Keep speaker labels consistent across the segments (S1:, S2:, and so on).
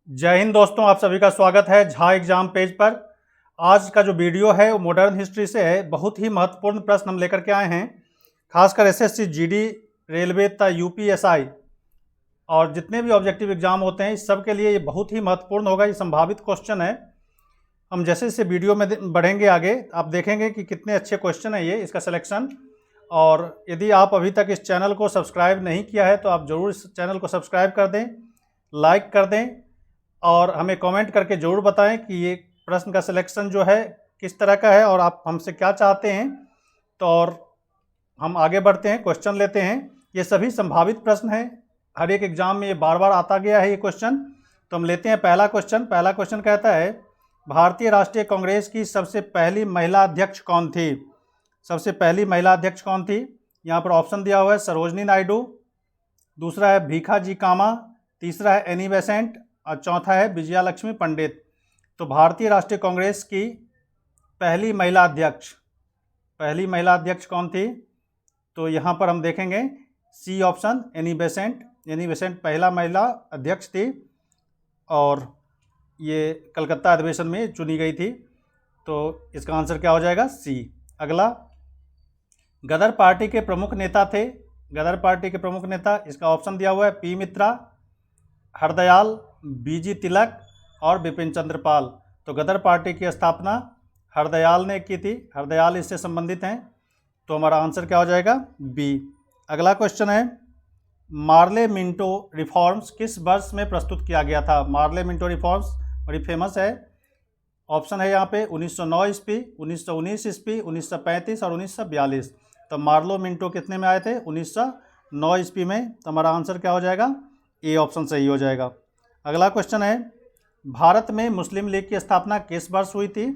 S1: जय हिंद दोस्तों, आप सभी का स्वागत है झा एग्जाम पेज पर। आज का जो वीडियो है वो मॉडर्न हिस्ट्री से है। बहुत ही महत्वपूर्ण प्रश्न हम लेकर के आए हैं, खासकर एसएससी, जीडी, रेलवे तथा यूपीएसआई और जितने भी ऑब्जेक्टिव एग्जाम होते हैं इस सब के लिए ये बहुत ही महत्वपूर्ण होगा। ये संभावित क्वेश्चन है। हम जैसे जैसे वीडियो में बढ़ेंगे आगे आप देखेंगे कि कितने अच्छे क्वेश्चन है ये, इसका सिलेक्शन। और यदि आप अभी तक इस चैनल को सब्सक्राइब नहीं किया है तो आप ज़रूर इस चैनल को सब्सक्राइब कर दें, लाइक कर दें और हमें कमेंट करके ज़रूर बताएं कि ये प्रश्न का सिलेक्शन जो है किस तरह का है और आप हमसे क्या चाहते हैं। तो और हम आगे बढ़ते हैं, क्वेश्चन लेते हैं। ये सभी संभावित प्रश्न हैं, हर एक एग्जाम में ये बार बार आता गया है ये क्वेश्चन। तो हम लेते हैं पहला क्वेश्चन। पहला क्वेश्चन कहता है, भारतीय राष्ट्रीय कांग्रेस की सबसे पहली महिला अध्यक्ष कौन थी? सबसे पहली महिला अध्यक्ष कौन थी? यहाँ पर ऑप्शन दिया हुआ है, सरोजनी नायडू, दूसरा है भीखाजी कामा, तीसरा है एनी बेसेंट और चौथा है विजया लक्ष्मी पंडित। तो भारतीय राष्ट्रीय कांग्रेस की पहली महिला अध्यक्ष कौन थी? तो यहाँ पर हम देखेंगे सी ऑप्शन, एनी बेसेंट पहला महिला अध्यक्ष थी और ये कलकत्ता अधिवेशन में चुनी गई थी। तो इसका आंसर क्या हो जाएगा? सी। अगला, गदर पार्टी के प्रमुख नेता थे। गदर पार्टी के प्रमुख नेता, इसका ऑप्शन दिया हुआ है, पी मित्रा, हरदयाल, बीजी तिलक और बिपिन चंद्र पाल। तो गदर पार्टी की स्थापना हरदयाल ने की थी, हरदयाल इससे संबंधित हैं। तो हमारा आंसर क्या हो जाएगा? बी। अगला क्वेश्चन है, मार्ले मिंटो रिफॉर्म्स किस वर्ष में प्रस्तुत किया गया था? मार्ले मिंटो रिफॉर्म्स बड़ी फेमस है। ऑप्शन है यहाँ पे 1909 ईस्वी, 1919 ईस्वी, 1935 और 1942। तो मार्लो मिंटो कितने में आए थे? 1909 ईस्वी में। तो हमारा आंसर क्या हो जाएगा? ए ऑप्शन सही हो जाएगा। अगला क्वेश्चन है, भारत में मुस्लिम लीग की स्थापना किस वर्ष हुई थी?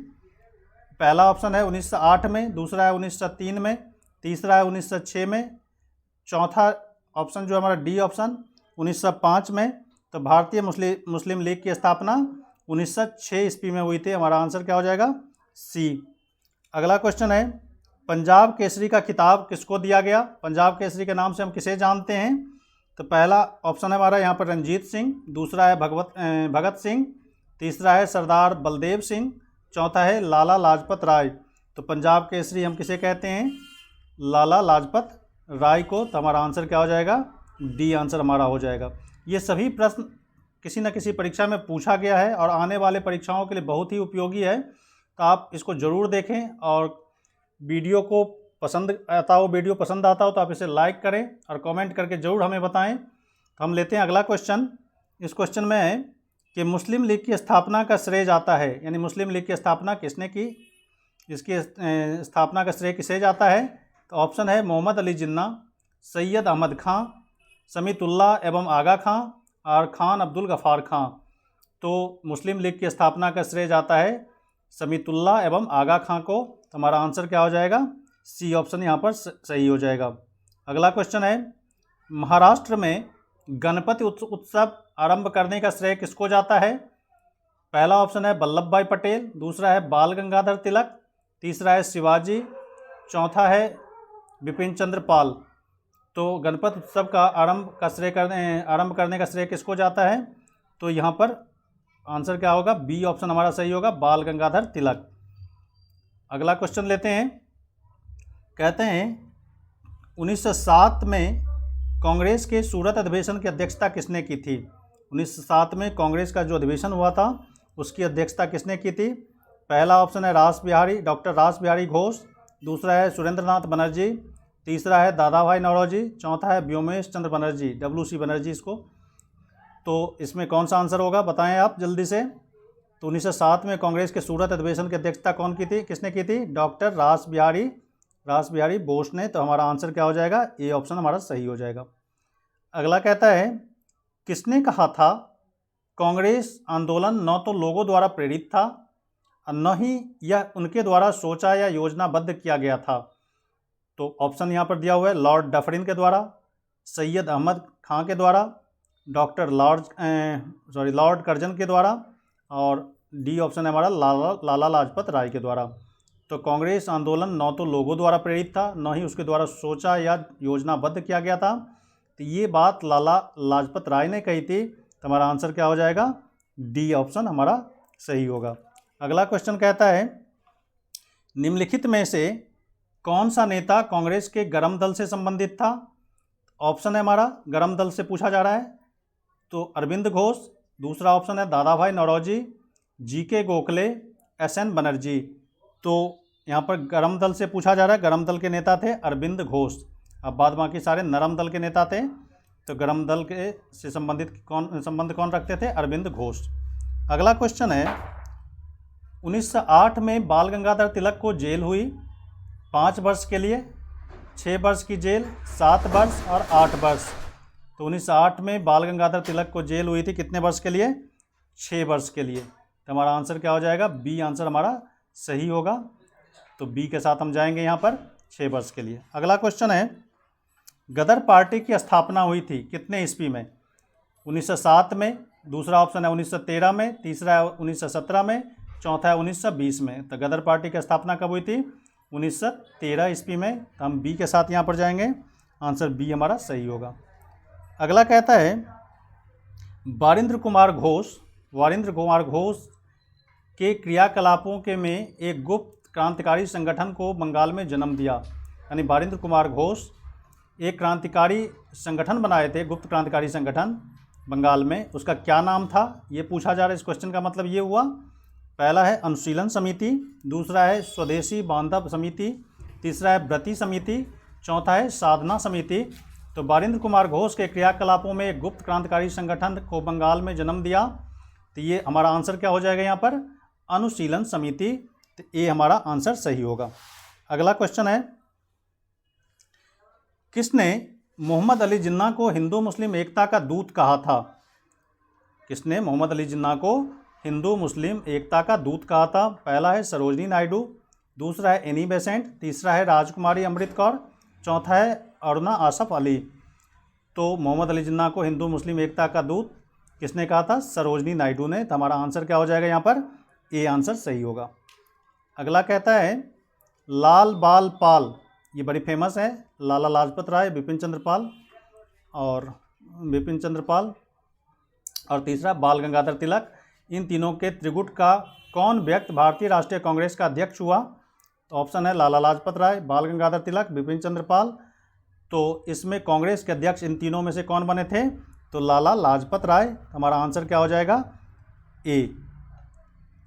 S1: पहला ऑप्शन है 1908 में, दूसरा है 1903 में, तीसरा है 1906 में, चौथा ऑप्शन जो हमारा डी ऑप्शन 1905 में। तो भारतीय मुस्लिम लीग की स्थापना 1906 ईस्वी में हुई थी। हमारा आंसर क्या हो जाएगा? सी। अगला क्वेश्चन है, पंजाब केसरी का खिताब किसको दिया गया? पंजाब केसरी के नाम से हम किसे जानते हैं? तो पहला ऑप्शन है हमारा यहाँ पर रंजीत सिंह, दूसरा है भगत सिंह, तीसरा है सरदार बलदेव सिंह, चौथा है लाला लाजपत राय। तो पंजाब केसरी हम किसे कहते हैं? लाला लाजपत राय को। तो हमारा आंसर क्या हो जाएगा? डी आंसर हमारा हो जाएगा। ये सभी प्रश्न किसी न किसी परीक्षा में पूछा गया है और आने वाले परीक्षाओं के लिए बहुत ही उपयोगी है। तो आप इसको ज़रूर देखें और वीडियो पसंद आता हो तो आप इसे लाइक करें और कमेंट करके ज़रूर हमें बताएं। तो हम लेते हैं अगला क्वेश्चन। इस क्वेश्चन में है कि मुस्लिम लीग की स्थापना का श्रेय जाता है, यानी मुस्लिम लीग की स्थापना किसने की, इसकी स्थापना का श्रेय किसे जाता है? तो ऑप्शन है मोहम्मद अली जिन्ना, सैयद अहमद खां, समीतुल्लाह एवं आगा खां और खान अब्दुल गफ़ार खां। तो मुस्लिम लीग की स्थापना का श्रेय जाता है समीतुल्लाह एवं आगा खां को। तो हमारा आंसर क्या हो जाएगा? सी ऑप्शन यहाँ पर सही हो जाएगा। अगला क्वेश्चन है, महाराष्ट्र में गणपति उत्सव आरंभ करने का श्रेय किसको जाता है? पहला ऑप्शन है वल्लभ भाई पटेल, दूसरा है बाल गंगाधर तिलक, तीसरा है शिवाजी, चौथा है बिपिन चंद्र पाल। तो गणपति उत्सव का आरंभ करने का श्रेय किसको जाता है? तो यहाँ पर आंसर क्या होगा? बी ऑप्शन हमारा सही होगा, बाल गंगाधर तिलक। अगला क्वेश्चन लेते हैं। कहते हैं 1907 में कांग्रेस के सूरत अधिवेशन की अध्यक्षता किसने की थी? 1907 में कांग्रेस का जो अधिवेशन हुआ था उसकी अध्यक्षता किसने की थी? पहला ऑप्शन है डॉक्टर रास बिहारी घोष, दूसरा है सुरेंद्र नाथ बनर्जी, तीसरा है दादा भाई नौरोजी, चौथा है व्योमेश चंद्र बनर्जी, WC बनर्जी इसको। तो इसमें कौन सा आंसर होगा बताएं आप जल्दी से। तो 1907 में कांग्रेस के सूरत अधिवेशन की अध्यक्षता किसने की थी? डॉक्टर रास बिहारी बोस ने। तो हमारा आंसर क्या हो जाएगा? ए ऑप्शन हमारा सही हो जाएगा। अगला कहता है, किसने कहा था कांग्रेस आंदोलन न तो लोगों द्वारा प्रेरित था और न ही यह उनके द्वारा सोचा या योजनाबद्ध किया गया था? तो ऑप्शन यहाँ पर दिया हुआ है, लॉर्ड डफरिन के द्वारा, सैयद अहमद खां के द्वारा, लॉर्ड कर्जन के द्वारा और डी ऑप्शन है हमारा लाला लाजपत राय के द्वारा। तो कांग्रेस आंदोलन न तो लोगों द्वारा प्रेरित था न ही उसके द्वारा सोचा या योजनाबद्ध किया गया था। तो ये बात लाला लाजपत राय ने कही थी। तो हमारा आंसर क्या हो जाएगा? डी ऑप्शन हमारा सही होगा। अगला क्वेश्चन कहता है निम्नलिखित में से कौन सा नेता कांग्रेस के गरम दल से संबंधित था। ऑप्शन है हमारा गरम दल से पूछा जा रहा है, तो अरविंद घोष, दूसरा ऑप्शन है दादा भाई नौरोजी, जीके गोखले, एसएन बनर्जी। तो यहाँ पर गरम दल से पूछा जा रहा है, गरम दल के नेता थे अरविंद घोष। अब बाद बाकी सारे नरम दल के नेता थे, तो गरम दल के से संबंधित संबंध कौन रखते थे, अरविंद घोष। अगला क्वेश्चन है 1908 में बाल गंगाधर तिलक को जेल हुई 5 वर्ष के लिए, 6 वर्ष की जेल, 7 वर्ष और 8 वर्ष। तो 1908 में बाल गंगाधर तिलक को जेल हुई थी कितने वर्ष के लिए, 6 वर्ष के लिए। तो हमारा आंसर क्या हो जाएगा, बी आंसर हमारा सही होगा। तो बी के साथ हम जाएंगे यहाँ पर 6 वर्ष के लिए। अगला क्वेश्चन है गदर पार्टी की स्थापना हुई थी कितने ईस्वी में, 1907 में, दूसरा ऑप्शन है 1913 में, तीसरा है 1917 में, चौथा है 1920 में। तो गदर पार्टी की स्थापना कब हुई थी, 1913 ईस्वी में। तो हम बी के साथ यहाँ पर जाएंगे, आंसर बी हमारा सही होगा। अगला कहता है वारिंद्र कुमार घोष के क्रियाकलापों के में एक गुप्त क्रांतिकारी संगठन को बंगाल में जन्म दिया। यानी वारिंद्र कुमार घोष एक क्रांतिकारी संगठन बनाए थे, गुप्त क्रांतिकारी संगठन बंगाल में, उसका क्या नाम था ये पूछा जा रहा है। इस क्वेश्चन का मतलब ये हुआ, पहला है अनुशीलन समिति, दूसरा है स्वदेशी बांधव समिति, तीसरा है व्रती समिति, चौथा है साधना समिति। तो वारिंद्र कुमार घोष के क्रियाकलापों में एक गुप्त क्रांतिकारी संगठन को बंगाल में जन्म दिया। तो ये हमारा आंसर क्या हो जाएगा यहाँ पर, अनुशीलन समिति। तो ये हमारा आंसर सही होगा। अगला क्वेश्चन है किसने मोहम्मद अली जिन्ना को हिंदू मुस्लिम एकता का दूत कहा था। किसने मोहम्मद अली जिन्ना को हिंदू मुस्लिम एकता का दूत कहा था। पहला है सरोजनी नायडू, दूसरा है एनी बेसेंट, तीसरा है राजकुमारी अमृत कौर, चौथा है अरुणा आसफ अली। तो मोहम्मद अली जिन्ना को हिंदू मुस्लिम एकता का दूत किसने कहा था, सरोजनी नायडू ने। तो हमारा आंसर क्या हो जाएगा यहाँ पर, ए आंसर सही होगा। अगला कहता है लाल बाल पाल, ये बड़ी फेमस है, लाला लाजपत राय, बिपिन चंद्र पाल और तीसरा बाल गंगाधर तिलक। इन तीनों के त्रिगुट का कौन व्यक्ति भारतीय राष्ट्रीय कांग्रेस का अध्यक्ष हुआ। तो ऑप्शन है लाला लाजपत राय, बाल गंगाधर तिलक, बिपिन चंद्र पाल। तो इसमें कांग्रेस के अध्यक्ष इन तीनों में से कौन बने थे, तो लाला लाजपत राय। हमारा आंसर क्या हो जाएगा, ए।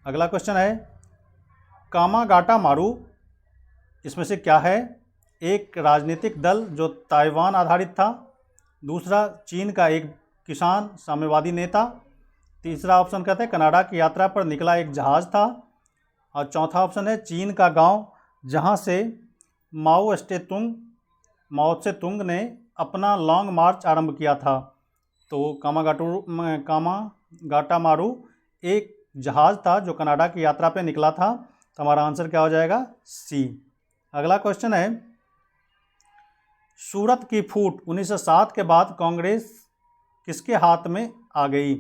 S1: अगला क्वेश्चन है कामागाटा मारू इसमें से क्या है, एक राजनीतिक दल जो ताइवान आधारित था, दूसरा चीन का एक किसान साम्यवादी नेता, तीसरा ऑप्शन कहते हैं कनाडा की यात्रा पर निकला एक जहाज़ था, और चौथा ऑप्शन है चीन का गांव जहां से माओ त्से तुंग ने अपना लॉन्ग मार्च आरंभ किया था। तो कामागाटा मारू एक जहाज़ था जो कनाडा की यात्रा पर निकला था। तो हमारा आंसर क्या हो जाएगा, सी। अगला क्वेश्चन है सूरत की फूट 1907 के बाद कांग्रेस किसके हाथ में आ गई।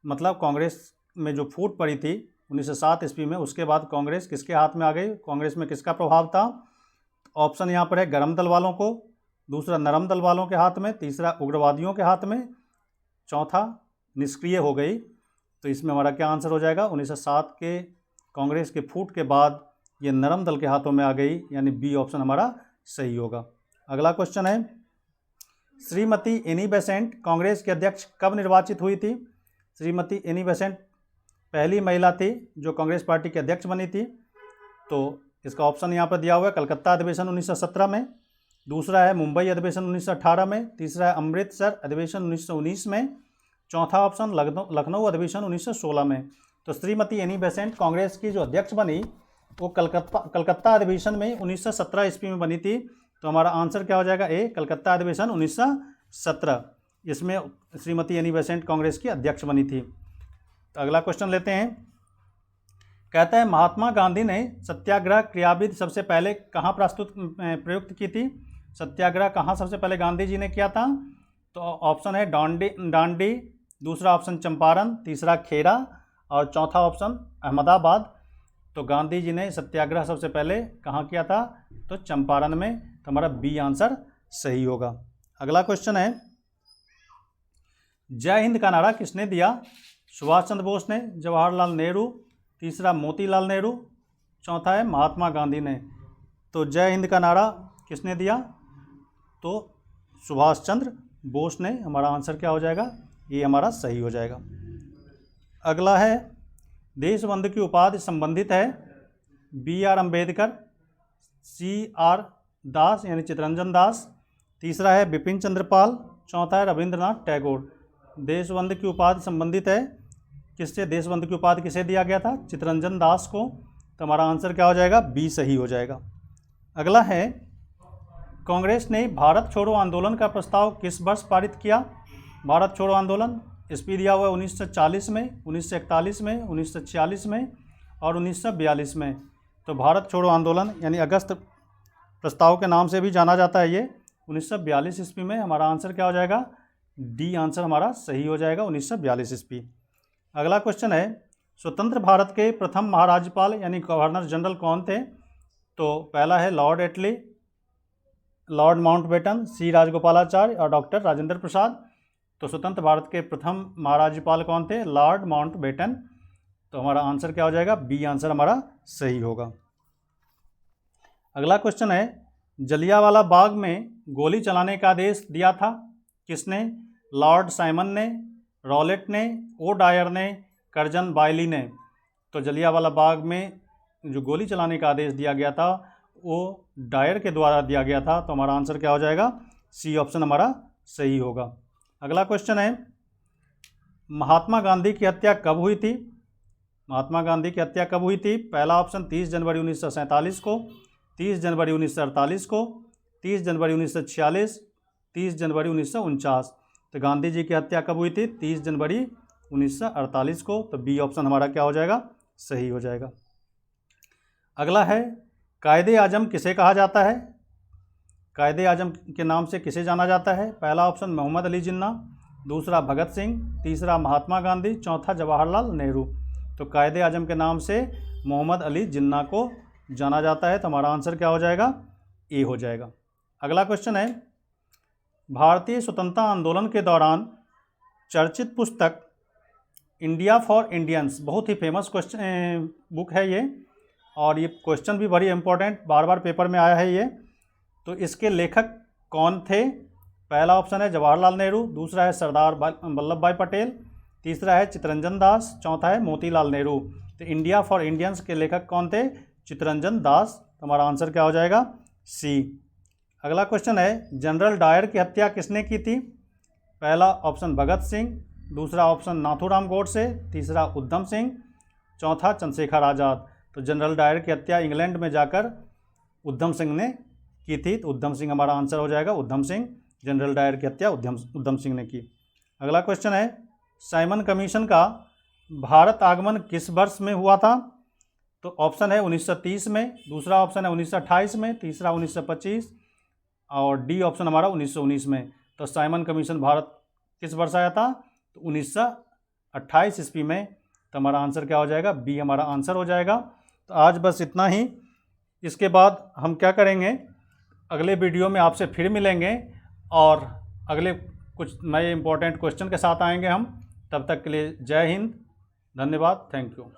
S1: मतलब कांग्रेस में जो फूट पड़ी थी 1907 ईस्वी में, उसके बाद कांग्रेस किसके हाथ में आ गई, कांग्रेस में किसका प्रभाव था। ऑप्शन यहाँ पर है गरम दल वालों को, दूसरा नरम दल वालों के हाथ में, तीसरा उग्रवादियों के हाथ में, चौथा निष्क्रिय हो गई। तो इसमें हमारा क्या आंसर हो जाएगा, 1907 के कांग्रेस के फूट के बाद ये नरम दल के हाथों में आ गई, यानी बी ऑप्शन हमारा सही होगा। अगला क्वेश्चन है श्रीमती एनी बेसेंट कांग्रेस के अध्यक्ष कब निर्वाचित हुई थी। श्रीमती एनी बेसेंट पहली महिला थी जो कांग्रेस पार्टी के अध्यक्ष बनी थी। तो इसका ऑप्शन यहाँ पर दिया हुआ है कलकत्ता अधिवेशन 1917 में, दूसरा है मुंबई अधिवेशन 1918 में, तीसरा है अमृतसर अधिवेशन 1919 में, चौथा ऑप्शन लखनऊ अधिवेशन 1916 में। तो श्रीमती एनी बेसेंट कांग्रेस की जो अध्यक्ष बनी वो कलकत्ता अधिवेशन में 1917 ईस्वी में बनी थी। तो हमारा आंसर क्या हो जाएगा, ए, कलकत्ता अधिवेशन 1917। इसमें श्रीमती एनी बेसेंट कांग्रेस की अध्यक्ष बनी थी। तो अगला क्वेश्चन लेते हैं, कहता है महात्मा गांधी ने सत्याग्रह क्रियाविधि सबसे पहले कहाँ प्रयुक्त की थी। सत्याग्रह कहाँ सबसे पहले गांधी जी ने किया था। तो ऑप्शन है डांडी, दूसरा ऑप्शन चंपारण, तीसरा खेड़ा और चौथा ऑप्शन अहमदाबाद। तो गांधी जी ने सत्याग्रह सबसे पहले कहाँ किया था, तो चंपारण में। तो हमारा बी आंसर सही होगा। अगला क्वेश्चन है जय हिंद का नारा किसने दिया। सुभाष चंद्र बोस ने, जवाहरलाल नेहरू, तीसरा मोतीलाल नेहरू, चौथा है महात्मा गांधी ने। तो जय हिंद का नारा किसने दिया? तो सुभाष चंद्र बोस ने। हमारा आंसर क्या हो जाएगा? ये हमारा सही हो जाएगा। अगला है देशबंधु की उपाधि संबंधित है B.R. अम्बेडकर, C.R. दास यानी चित्तरंजन दास, तीसरा है बिपिन चंद्र पाल, चौथा है रविंद्रनाथ टैगोर। देशबंधु की उपाधि संबंधित है किससे? देशबंधु की उपाधि किसे दिया गया था? चित्तरंजन दास को। तो हमारा आंसर क्या हो जाएगा? बी सही हो जाएगा। अगला है कांग्रेस ने भारत छोड़ो आंदोलन का प्रस्ताव किस वर्ष पारित किया? भारत छोड़ो आंदोलन ईस्वी दिया हुआ है 1940 में, 1941 में, 1946 में और 1942 में। तो भारत छोड़ो आंदोलन यानी अगस्त प्रस्ताव के नाम से भी जाना जाता है ये 1942 ईस्वी में। हमारा आंसर क्या हो जाएगा? डी आंसर हमारा सही हो जाएगा, 1942 ईस्वी। अगला क्वेश्चन है स्वतंत्र भारत के प्रथम महाराज्यपाल यानी गवर्नर जनरल कौन थे? तो पहला है लॉर्ड एटली, लॉर्ड माउंटबेटन, सी राजगोपालाचार्य और डॉक्टर राजेंद्र प्रसाद। तो स्वतंत्र भारत के प्रथम महाराज्यपाल कौन थे? Lord Mountbatten. तो हमारा आंसर क्या हो जाएगा? बी आंसर हमारा सही होगा। अगला क्वेश्चन है जलियांवाला बाग में गोली चलाने का आदेश दिया था किसने? लॉर्ड साइमन ने, रॉलेट ने, ओ डायर ने, कर्जन बायली ने। तो जलियांवाला बाग में जो गोली चलाने का आदेश दिया गया था वो डायर के द्वारा दिया गया था। तो हमारा आंसर क्या हो जाएगा? सी ऑप्शन हमारा सही होगा। अगला क्वेश्चन है महात्मा गांधी की हत्या कब हुई थी? महात्मा गांधी की हत्या कब हुई थी? पहला ऑप्शन 30 जनवरी 1947 को, 30 जनवरी 1948 को, 30 जनवरी 1946, 30 जनवरी 1949। तो गांधी जी की हत्या कब हुई थी? 30 जनवरी 1948 को। तो बी ऑप्शन हमारा क्या हो जाएगा? सही हो जाएगा। अगला है कायदे आजम किसे कहा जाता है? कायदे आजम के नाम से किसे जाना जाता है? पहला ऑप्शन मोहम्मद अली जिन्ना, दूसरा भगत सिंह, तीसरा महात्मा गांधी, चौथा जवाहरलाल नेहरू। तो कायदे आजम के नाम से मोहम्मद अली जिन्ना को जाना जाता है। तो हमारा आंसर क्या हो जाएगा? ए हो जाएगा। अगला क्वेश्चन है भारतीय स्वतंत्रता आंदोलन के दौरान चर्चित पुस्तक इंडिया फॉर इंडियंस, बहुत ही फेमस क्वेश्चन बुक है ये, और ये क्वेश्चन भी बड़ी इंपॉर्टेंट बार बार पेपर में आया है ये। तो इसके लेखक कौन थे? पहला ऑप्शन है जवाहरलाल नेहरू, दूसरा है सरदार वल्लभ भाई पटेल, तीसरा है चित्तरंजन दास, चौथा है मोतीलाल नेहरू। तो इंडिया फॉर इंडियंस के लेखक कौन थे? चित्तरंजन दास। तो हमारा आंसर क्या हो जाएगा? सी। अगला क्वेश्चन है जनरल डायर की हत्या किसने की थी? पहला ऑप्शन भगत सिंह, दूसरा ऑप्शन नाथूराम गोडसे, तीसरा उधम सिंह, चौथा चंद्रशेखर आज़ाद। तो जनरल डायर की हत्या इंग्लैंड में जाकर उधम सिंह ने की थी। तो उधम सिंह हमारा आंसर हो जाएगा, उधम सिंह। जनरल डायर की हत्या उधम सिंह ने की। अगला क्वेश्चन है साइमन कमीशन का भारत आगमन किस वर्ष में हुआ था? तो ऑप्शन है 1930 में, दूसरा ऑप्शन है 1928 में, तीसरा 1925 और डी ऑप्शन हमारा 1919 में। तो साइमन कमीशन भारत किस वर्ष आया था? तो 1928 ईस्वी में। तो हमारा आंसर क्या हो जाएगा? बी हमारा आंसर हो जाएगा। तो आज बस इतना ही। इसके बाद हम क्या करेंगे, अगले वीडियो में आपसे फिर मिलेंगे और अगले कुछ नए इंपॉर्टेंट क्वेश्चन के साथ आएंगे हम। तब तक के लिए जय हिंद, धन्यवाद, थैंक यू।